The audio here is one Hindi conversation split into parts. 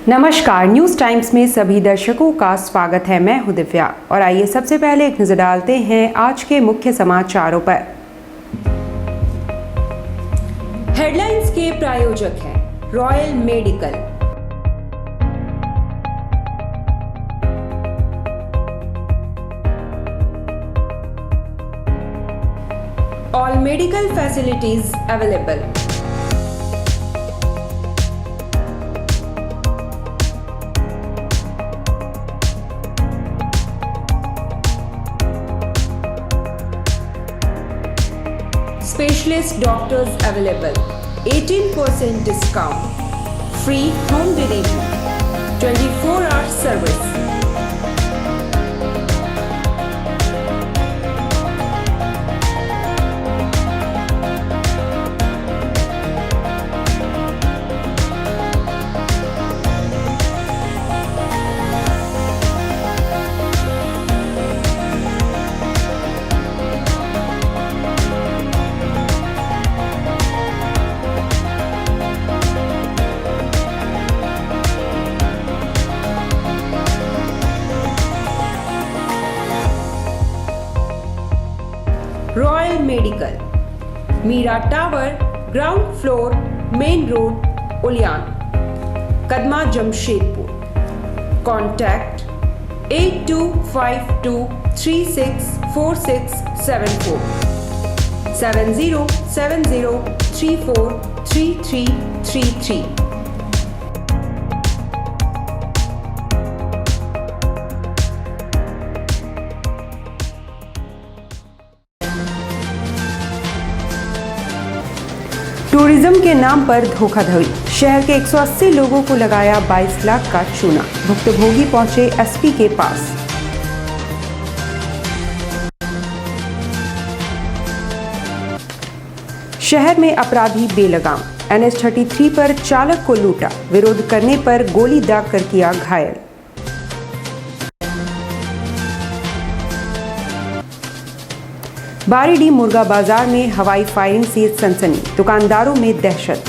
नमस्कार, न्यूज़ टाइम्स में सभी दर्शकों का स्वागत है। मैं हूं दिव्या और आइए सबसे पहले एक नजर डालते हैं आज के मुख्य समाचारों पर। हेडलाइंस के प्रायोजक हैं royal medical. All medical facilities available. Specialist doctors available. 18% discount. Free home delivery. 24-hour service. Royal medical, Meera tower, ground floor, main road, Uliyan, Kadma, Jamshedpur. Contact 8252364674 7070343333। Tourism के नाम पर धोखाधड़ी, शहर के 180 लोगों को लगाया 22 लाख का चूना। भुक्तभोगी पहुंचे एसपी के पास। शहर में अपराधी बेलगाम, NH-33 पर चालक को लूटा, विरोध करने पर गोली दागकर किया घायल। बारीडीह मुर्गा बाजार में हवाई फायरिंग से सनसनी, दुकानदारों में दहशत।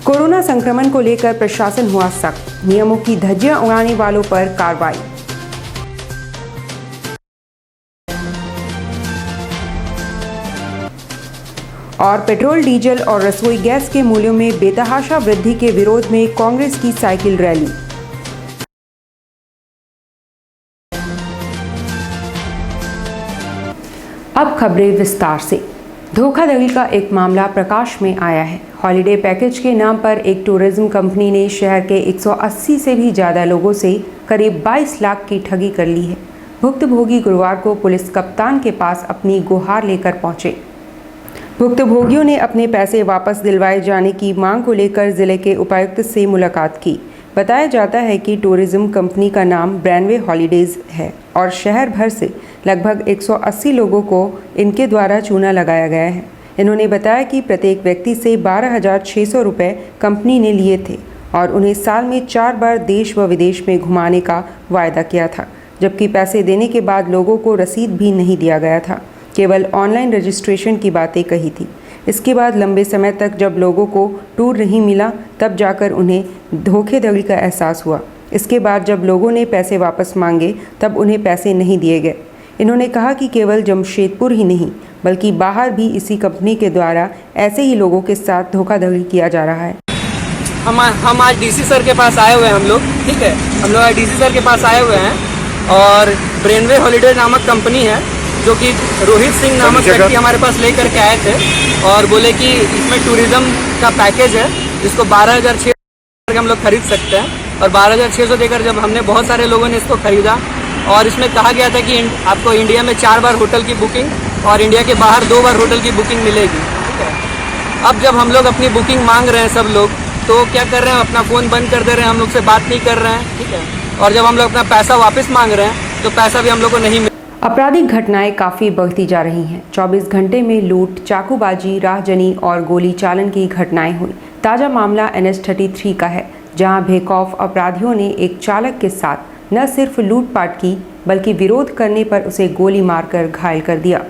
कोरोना संक्रमण को लेकर प्रशासन हुआ सख्त, नियमों की धज्जियां उड़ाने वालों पर कार्रवाई। और पेट्रोल, डीजल और रसोई गैस के मूल्यों में बेतहाशा वृद्धि के विरोध में कांग्रेस की साइकिल रैली। अब खबरें विस्तार से। धोखाधड़ी का एक मामला प्रकाश में आया है। हॉलिडे पैकेज के नाम पर एक टूरिज्म कंपनी ने शहर के 180 से भी ज़्यादा लोगों से करीब 22 लाख की ठगी कर ली है। भुक्तभोगी गुरुवार को पुलिस कप्तान के पास अपनी गुहार लेकर पहुंचे। भुक्तभोगियों ने अपने पैसे वापस दिलवाए जाने की मांग को लेकर जिले के उपायुक्त से मुलाकात की। बताया जाता है कि टूरिज्म कंपनी का नाम ब्रैनवे हॉलीडेज है और शहर भर से लगभग 180 लोगों को इनके द्वारा चूना लगाया गया है। इन्होंने बताया कि प्रत्येक व्यक्ति से 12,600 रुपये कंपनी ने लिए थे और उन्हें साल में 4 बार देश व विदेश में घुमाने का वायदा किया था, जबकि पैसे देने के बाद लोगों को रसीद भी नहीं दिया गया था, केवल ऑनलाइन रजिस्ट्रेशन की बातें कही थी। इसके बाद लंबे समय तक जब लोगों को टूर नहीं मिला, तब जाकर उन्हें धोखाधड़ी का एहसास हुआ। इसके बाद जब लोगों ने पैसे वापस मांगे, तब उन्हें पैसे नहीं दिए गए। इन्होंने कहा कि केवल जमशेदपुर ही नहीं बल्कि बाहर भी इसी कंपनी के द्वारा ऐसे ही लोगों के साथ धोखाधड़ी किया जा रहा है। हम आज डीसी सर के पास आए हुए हैं। हम लोग ठीक है, हम लोग आज डीसी सर के पास आए हुए हैं और ब्रैनवे हॉलीडे नामक कंपनी है जो कि रोहित सिंह नामक व्यक्ति हमारे पास लेकर के आए थे और बोले कि इसमें टूरिज्म का पैकेज है जिसको 12,600 हम लोग खरीद सकते हैं। और 12,600 देकर जब हमने बहुत सारे लोगों ने इसको खरीदा और इसमें कहा गया था कि आपको इंडिया में 4 बार होटल की बुकिंग और इंडिया के बाहर 2 बार होटल की बुकिंग मिलेगी। ठीक है, अब जब हम लोग अपनी बुकिंग मांग रहे हैं सब लोग, तो क्या कर रहे हैं, अपना फ़ोन बंद कर दे रहे हैं, हम लोग से बात नहीं कर रहे हैं। ठीक है, और जब हम लोग अपना पैसा वापस मांग रहे हैं तो पैसा भी हम लोग को नहीं मिल। आपराधिक घटनाएं काफ़ी बढ़ती जा रही हैं। 24 घंटे में लूट, चाकूबाजी, राहजनी और गोली चालन की घटनाएं हुई। ताज़ा मामला NH-33 का है, जहां बेखौफ अपराधियों ने एक चालक के साथ न सिर्फ लूटपाट की बल्कि विरोध करने पर उसे गोली मारकर घायल कर दिया।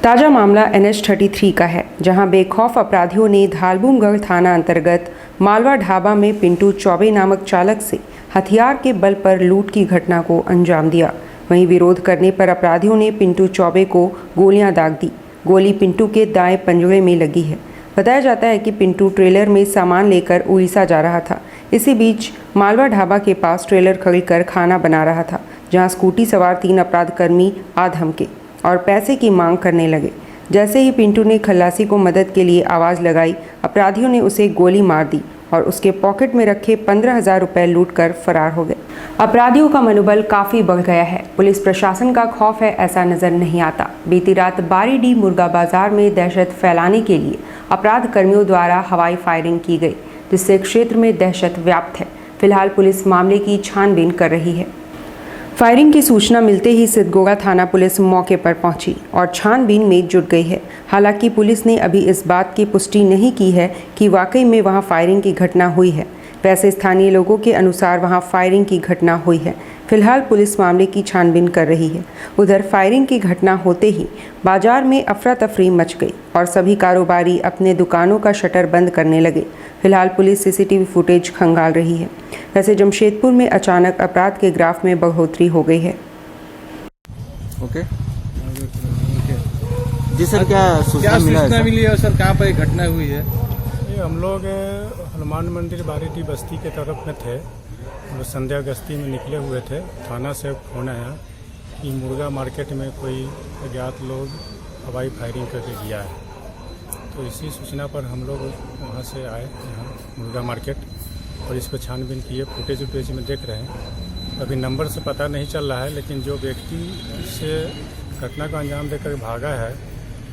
ताज़ा मामला NH-33 का है, जहां बेखौफ अपराधियों ने धालबुमगढ़ थाना अंतर्गत मालवा ढाबा में पिंटू चौबे नामक चालक से हथियार के बल पर लूट की घटना को अंजाम दिया। वहीं विरोध करने पर अपराधियों ने पिंटू चौबे को गोलियां दाग दी। गोली पिंटू के दाएं पंजरे में लगी है। बताया जाता है कि पिंटू ट्रेलर में सामान लेकर उड़ीसा जा रहा था। इसी बीच मालवा ढाबा के पास ट्रेलर खड़कर खाना बना रहा था, जहां स्कूटी सवार 3 अपराधकर्मी आ धमके और पैसे की मांग करने लगे। जैसे ही पिंटू ने खल्लासी को मदद के लिए आवाज़ लगाई, अपराधियों ने उसे गोली मार दी और उसके पॉकेट में रखे 15,000 रुपये लूटकर फरार हो गए। अपराधियों का मनोबल काफ़ी बढ़ गया है। पुलिस प्रशासन का खौफ है, ऐसा नजर नहीं आता। बीती रात बारीडीह मुर्गा बाजार में दहशत फैलाने के लिए अपराध कर्मियों द्वारा हवाई फायरिंग की गई, जिससे क्षेत्र में दहशत व्याप्त है। फिलहाल पुलिस मामले की छानबीन कर रही है। फायरिंग की सूचना मिलते ही सिद्धगोगा थाना पुलिस मौके पर पहुंची और छानबीन में जुट गई है। हालांकि पुलिस ने अभी इस बात की पुष्टि नहीं की है कि वाकई में वहां फायरिंग की घटना हुई है। वैसे स्थानीय लोगों के अनुसार वहां फायरिंग की घटना हुई है। फिलहाल पुलिस मामले की छानबीन कर रही है। उधर फायरिंग की घटना होते ही बाजार में अफरा तफरी मच गई और सभी कारोबारी अपने दुकानों का शटर बंद करने लगे। फिलहाल पुलिस सीसीटीवी फुटेज खंगाल रही है। वैसे जमशेदपुर में अचानक अपराध के ग्राफ में बढ़ोतरी हो गई है। ओके जी सर, क्या सूचना मिली है सर? कहाँ पर घटना हुई है? ये हम लोग हनुमान मंदिर बारीडीह बस्ती के तरफ में थे। हम लोग संध्या गश्ती में निकले हुए थे। थाना से फोन आया कि मुर्गा मार्केट में कोई अज्ञात लोग हवाई फायरिंग करके गया है। तो इसी सूचना पर हम लोग वहाँ से आए यहाँ मुर्गा मार्केट और इसको छानबीन किए। फुटेज में देख रहे हैं। अभी नंबर से पता नहीं चल रहा है, लेकिन जो व्यक्ति से घटना को अंजाम देकर भागा है,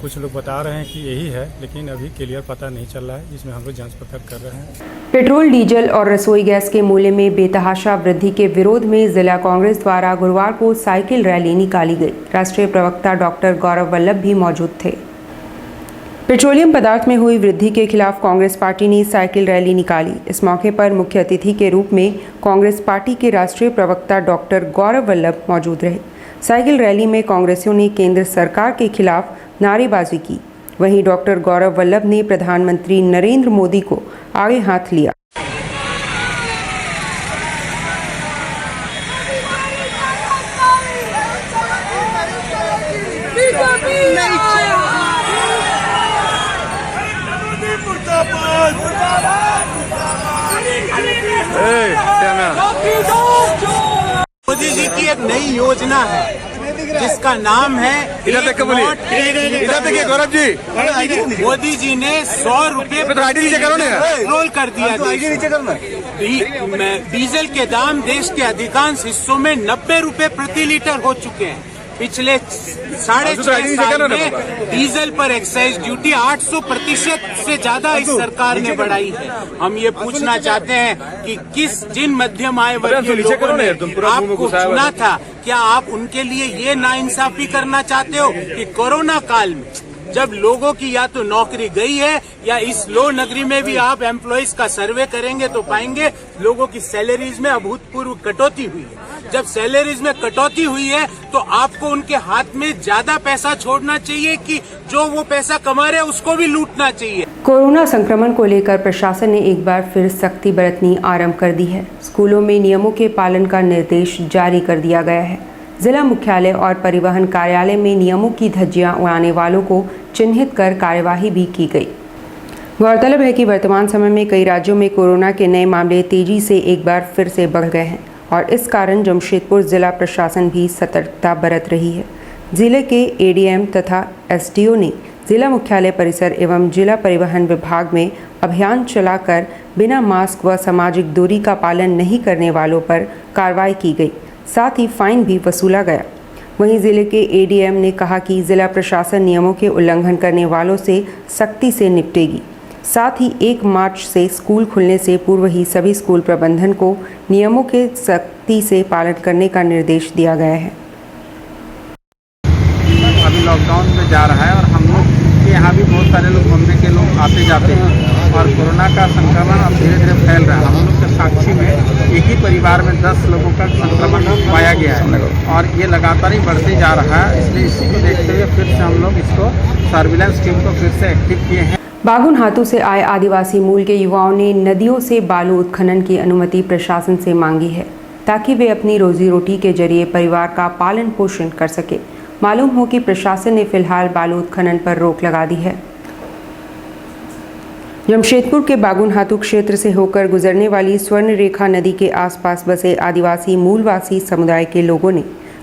कुछ लोग बता रहे हैं कि यही है, लेकिन अभी क्लियर पता नहीं चल रहा है। इसमें हम लोग जांच पड़ताल कर रहे हैं। पेट्रोल, डीजल और रसोई गैस के मूल्य में बेतहाशा वृद्धि के विरोध में जिला कांग्रेस द्वारा गुरुवार को साइकिल रैली निकाली गई। राष्ट्रीय प्रवक्ता डॉक्टर गौरव वल्लभ भी मौजूद थे। पेट्रोलियम पदार्थ में हुई वृद्धि के खिलाफ कांग्रेस पार्टी ने साइकिल रैली निकाली। इस मौके पर मुख्य अतिथि के रूप में कांग्रेस पार्टी के राष्ट्रीय प्रवक्ता डॉक्टर गौरव वल्लभ मौजूद रहे। साइकिल रैली में कांग्रेसियों ने केंद्र सरकार के खिलाफ नारेबाजी की। वहीं डॉक्टर गौरव वल्लभ ने प्रधानमंत्री नरेंद्र मोदी को आगे हाथ लिया। मोदी जी की एक नई योजना है जिसका नाम है गौरव जी, मोदी जी ने 100 रुपये पेट्रोल कर दिया। डीजल के दाम देश के अधिकांश हिस्सों में 90 रुपये प्रति लीटर हो चुके हैं। पिछले 6.5 साल में डीजल पर एक्साइज ड्यूटी 800% से ज्यादा इस सरकार ने बढ़ाई है। हम ये पूछना चाहते हैं कि जिन मध्यम आय वर्गीय लोगों ने आपको चुना था, क्या आप उनके लिए ये नाइंसाफी करना चाहते हो कि कोरोना काल में जब लोगों की या तो नौकरी गई है या इस लो नगरी में भी आप एम्प्लॉइज का सर्वे करेंगे तो पाएंगे लोगों की सैलरीज में अभूतपूर्व कटौती हुई है। जब सैलरीज में कटौती हुई है तो आपको उनके हाथ में ज्यादा पैसा छोड़ना चाहिए कि जो वो पैसा कमा रहे उसको भी लूटना चाहिए। कोरोना संक्रमण को लेकर प्रशासन ने एक बार फिर सख्ती बरतनी आरंभ कर दी है। स्कूलों में नियमों के पालन का निर्देश जारी कर दिया गया है। जिला मुख्यालय और परिवहन कार्यालय में नियमों की धज्जियां उड़ाने वालों को चिन्हित कर कार्यवाही भी की गई। गौरतलब है कि वर्तमान समय में कई राज्यों में कोरोना के नए मामले तेजी से एक बार फिर से बढ़ गए हैं और इस कारण जमशेदपुर जिला प्रशासन भी सतर्कता बरत रही है। जिले के एडीएम तथा एसडीओ ने जिला मुख्यालय परिसर एवं जिला परिवहन विभाग में अभियान चलाकर बिना मास्क व सामाजिक दूरी का पालन नहीं करने वालों पर कार्रवाई की गई, साथ ही फाइन भी वसूला गया। वहीं जिले के एडीएम ने कहा कि जिला प्रशासन नियमों के उल्लंघन करने वालों से सख्ती से निपटेगी। साथ ही 1 मार्च से स्कूल खुलने से पूर्व ही सभी स्कूल प्रबंधन को नियमों के सख्ती से पालन करने का निर्देश दिया गया है। अभी लॉकडाउन में जा रहा है और हम लोग के यहाँ भी बहुत सारे लोग घूमने के लोग आते जाते हैं। और कोरोना का संक्रमण अब धीरे धीरे फैल रहा है। हम लोग के साक्षी में एक ही परिवार में 10 लोगों का संक्रमण पाया गया है और ये लगातार ही बढ़ते जा रहा है। इसलिए इसी को देखते हुए फिर से हम लोग इसको सर्विलांस टीम को फिर से एक्टिव किए हैं। बागुन हाथों से आए आदिवासी मूल के युवाओं ने नदियों से बालू उत्खनन की अनुमति प्रशासन से मांगी है ताकि वे अपनी रोजी रोटी के जरिए परिवार का पालन पोषण कर सके। मालूम हो कि प्रशासन ने फिलहाल बालू उत्खनन पर रोक लगा दी है। जमशेदपुर के बागुन हाथू क्षेत्र से होकर गुजरने वाली स्वर्ण रेखा नदी के आसपास बसे आदिवासी मूलवासी समुदाय के लोगों ने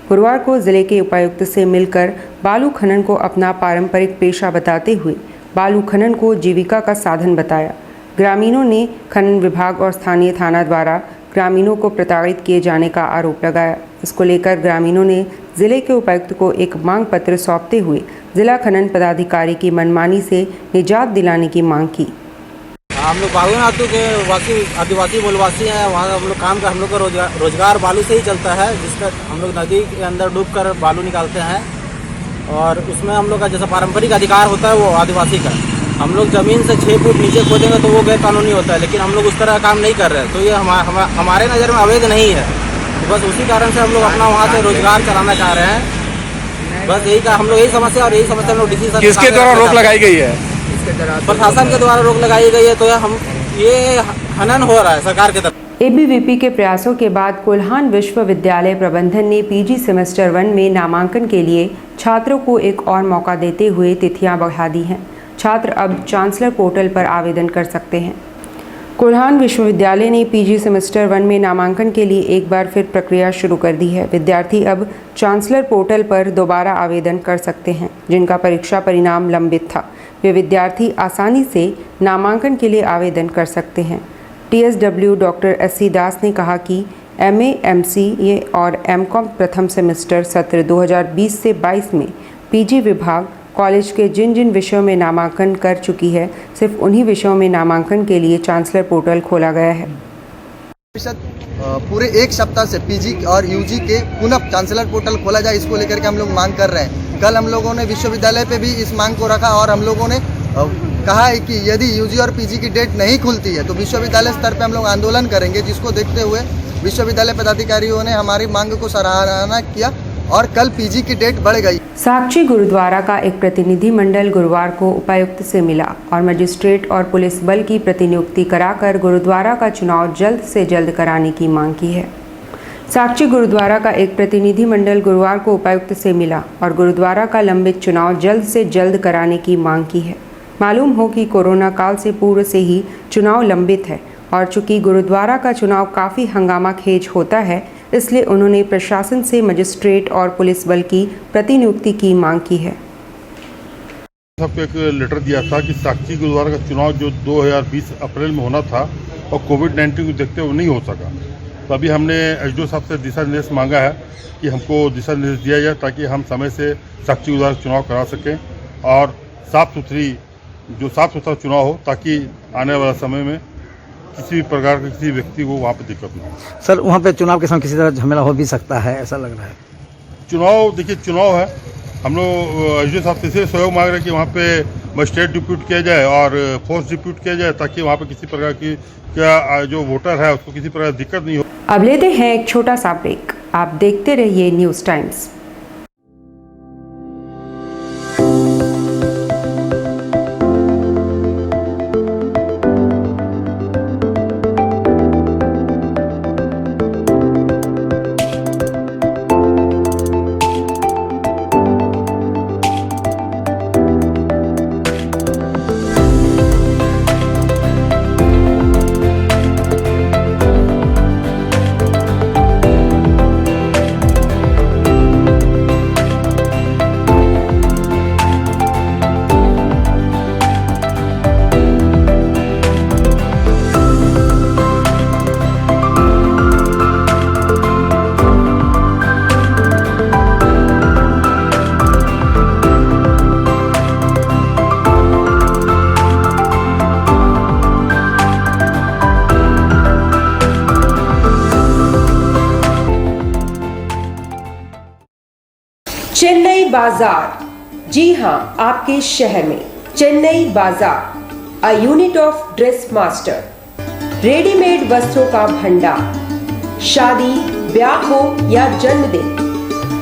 गुरुवार को जिले के उपायुक्त से मिलकर बालू खनन को अपना पारंपरिक पेशा बताते हुए बालू खनन को जीविका का साधन बताया। ग्रामीणों ने खनन विभाग और स्थानीय थाना द्वारा ग्रामीणों को प्रताड़ित किए जाने का आरोप लगाया। इसको लेकर ग्रामीणों ने जिले के उपायुक्त को एक मांग पत्र सौंपते हुए जिला खनन पदाधिकारी की मनमानी से निजात दिलाने की मांग की। हम लोग बागुन हाथू के आदिवासी मूलवासी हैं। वहाँ हम लोग काम का हम लोग का रोजगार बालू से ही चलता है, जिसका हम लोग नदी के अंदर डूब कर बालू निकालते हैं और उसमें हम लोग का जैसा पारंपरिक अधिकार होता है वो आदिवासी का। हम लोग जमीन से 6 फुट नीचे खोदेंगे तो वो गैर कानूनी होता है, लेकिन हम लोग उस तरह का काम नहीं कर रहे हैं, तो ये हमारे नज़र में अवैध नहीं है। तो बस उसी कारण से हम लोग अपना वहाँ से रोजगार चलाना चाह रहे हैं। बस यही का हम लोग यही समस्या और यही समस्या हम लोग डीसी सर किसके द्वारा रोक लगाई गई है? प्रशासन के द्वारा रोक लगाई गई है। तो हम ये खनन हो रहा है सरकार की तरफ। एबीवीपी के प्रयासों के बाद कोल्हान विश्वविद्यालय प्रबंधन ने पीजी सेमेस्टर 1 में नामांकन के लिए छात्रों को एक और मौका देते हुए तिथियां बढ़ा दी हैं। छात्र अब चांसलर पोर्टल पर आवेदन कर सकते हैं। कोल्हान विश्वविद्यालय ने पीजी सेमेस्टर 1 में नामांकन के लिए एक बार फिर प्रक्रिया शुरू कर दी है। विद्यार्थी अब चांसलर पोर्टल पर दोबारा आवेदन कर सकते हैं। जिनका परीक्षा परिणाम लंबित था, वे विद्यार्थी आसानी से नामांकन के लिए आवेदन कर सकते हैं। TSW डॉक्टर SC दास ने कहा कि MA, MCA और MCOM प्रथम सेमेस्टर सत्र 2020 से 22 में पीजी विभाग कॉलेज के जिन जिन विषयों में नामांकन कर चुकी है, सिर्फ उन्हीं विषयों में नामांकन के लिए चांसलर पोर्टल खोला गया है। पूरे एक सप्ताह से पीजी और यूजी के पुनः चांसलर पोर्टल खोला जाए, इसको लेकर के हम लोग मांग कर रहे हैं। कल हम लोगों ने विश्वविद्यालय पे भी इस मांग को रखा और हम लोगों ने कहा है कि यदि यूजी और पीजी की डेट नहीं खुलती है तो विश्वविद्यालय स्तर पे हम लोग आंदोलन करेंगे, जिसको देखते हुए विश्वविद्यालय पदाधिकारियों ने हमारी मांग को सराहना किया और कल पीजी की डेट बढ़ गई। साक्षी गुरुद्वारा का एक प्रतिनिधि मंडल गुरुवार को उपायुक्त से मिला और मजिस्ट्रेट और पुलिस बल की प्रतिनियुक्ति कराकर गुरुद्वारा का चुनाव जल्द से जल्द कराने की मांग की है। साक्षी गुरुद्वारा का एक प्रतिनिधि मंडल गुरुवार को उपायुक्त से मिला और गुरुद्वारा का लंबित चुनाव जल्द से जल्द कराने की मांग की है। मालूम हो कि कोरोना काल से पूर्व से ही चुनाव लंबित है और चूंकि गुरुद्वारा का चुनाव काफ़ी हंगामा खेज होता है, इसलिए उन्होंने प्रशासन से मजिस्ट्रेट और पुलिस बल की प्रतिनियुक्ति की मांग की है। सबको एक लेटर दिया था कि साक्षी गुरुद्वारा का चुनाव जो 2020 अप्रैल में होना था और कोविड-19 को देखते हुए नहीं हो सका, तो अभी हमने SDO साहब से दिशा निर्देश मांगा है कि हमको दिशा निर्देश दिया जाए ताकि हम समय से साक्षी गुरुद्वारा का चुनाव करा सकें और साफ सुथरा चुनाव हो, ताकि आने वाला समय में किसी भी प्रकार के किसी व्यक्ति को वहाँ पर दिक्कत ना हो। सर, वहाँ पे चुनाव के समय किसी तरह झमेला हो भी सकता है, ऐसा लग रहा है। चुनाव देखिए, चुनाव है, हम लोग SDO साहब से सहयोग मांग रहे हैं कि वहाँ पे मजिस्ट्रेट डिप्यूट किया जाए और फोर्स डिप्यूट किया जाए ताकि वहाँ पे किसी प्रकार की जो वोटर है उसको किसी प्रकार की दिक्कत नहीं हो। अब लेते हैं एक छोटा सा ब्रेक। आप देखते रहिए न्यूज़ टाइम्स। चेन्नई बाजार, जी हां, आपके शहर में चेन्नई बाजार a unit of dress master, readymade वस्त्रों का भंडार, शादी ब्याह हो या जन्मदिन,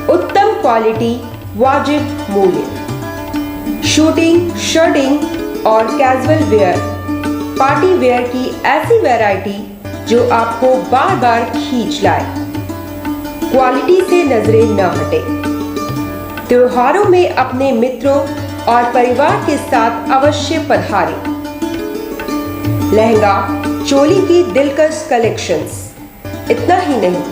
उत्तम क्वालिटी, वाजिब मूल्य, शूटिंग, शर्टिंग और कैजुअल वेयर, पार्टी वेयर की ऐसी वैरायटी जो आपको बार बार खींच लाए, क्वालिटी से नजरें न हटे। त्योहारों में अपने मित्रों और परिवार के साथ अवश्य पधारें। लहंगा चोली की दिलकश कलेक्शंस, इतना ही नहीं,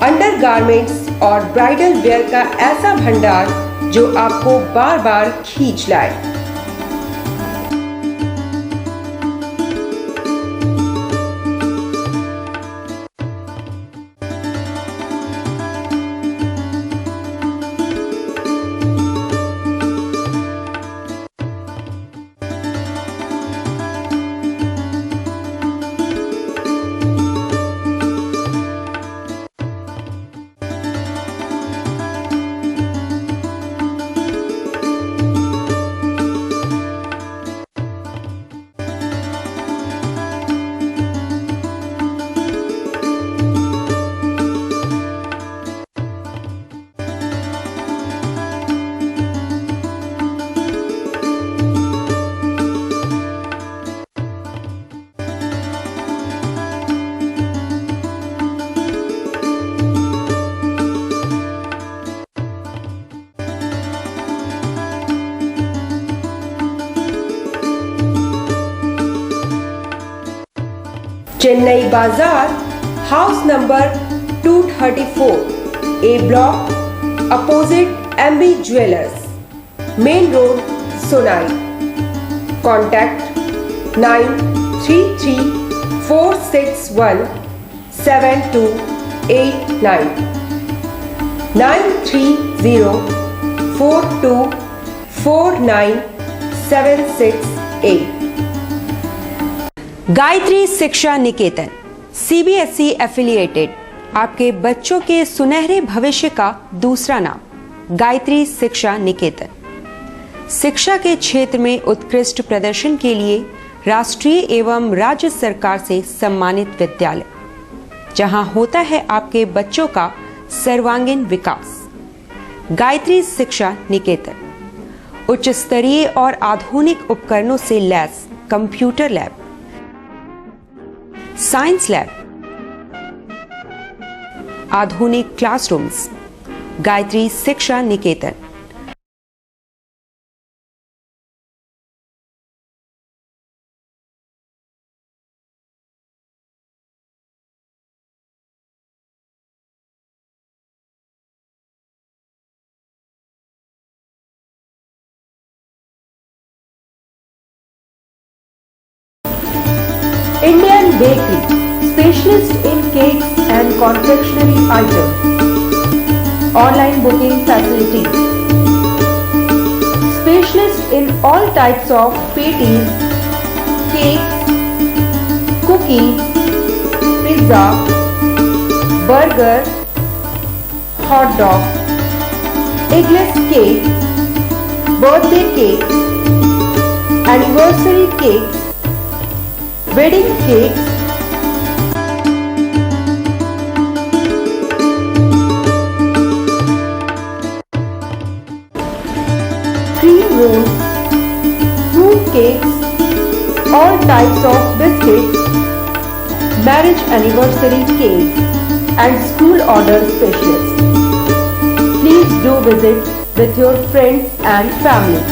अंडरगारमेंट्स और ब्राइडल वेयर का ऐसा भंडार जो आपको बार बार खींच लाए। चेन्नई बाजार, house number 234, A block, opposite MB jewellers, main road, Sonai. Contact 9334617289, 9304249768। Gayatri Shiksha Niketan, CBSE affiliated, आपके बच्चों के सुनहरे भविष्य का दूसरा नाम। गायत्री शिक्षा निकेतन शिक्षा के क्षेत्र में उत्कृष्ट प्रदर्शन के लिए राष्ट्रीय एवं राज्य सरकार से सम्मानित विद्यालय, जहां होता है आपके बच्चों का सर्वांगीण विकास। गायत्री शिक्षा निकेतन उच्च स्तरीय और आधुनिक उपकरणों से lace computer lab, science lab, आधुनिक classrooms. Gayatri Shiksha Niketan. Indian Bakery, specialist in cakes and confectionery items. Online booking facilities. Specialist in all types of patties, cakes, cookies, pizza, burger, hot dog, eggless cake, birthday cake, anniversary cakes, wedding cakes, cream rolls, fruit cakes, all types of biscuits, marriage anniversary cake and school order specials. Please do visit with your friends and family.